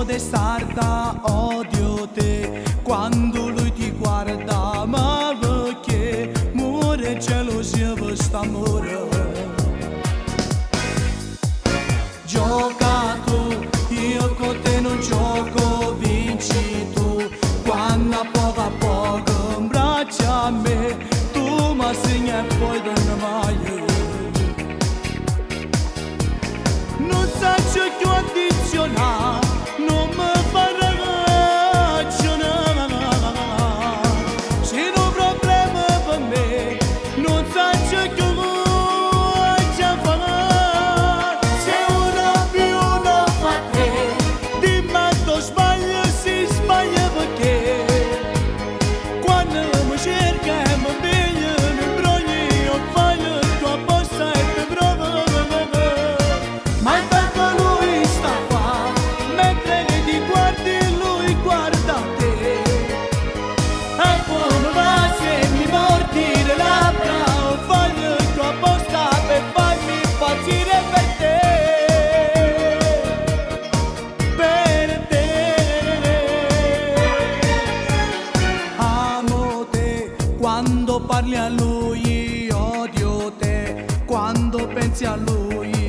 testarda, odio te quando lui ti guarda, ma perché muore gelosia per st'amore. Gioca tu, io con te non gioco, vinci tu, quando a poco abbraccia me, tu mi segni e poi non mai. Non sai che addizionare, non mi fa ragionare. Se non problema per me, non sai che vuoi fare. Se una più non fa te, dimmi tu sbagli, si sbaglia perché. Quando mi cerca e mi piglia, mi brogli, io voglio tua posta e ti provo. Ma intanto lui sta qua, mentre ti guardi lui guarda te. E come va se mi mordi le labbra, o voglio tua posta per farmi impazzire per te. Per te. Amo te, quando parli a lui odio te, quando pensi a lui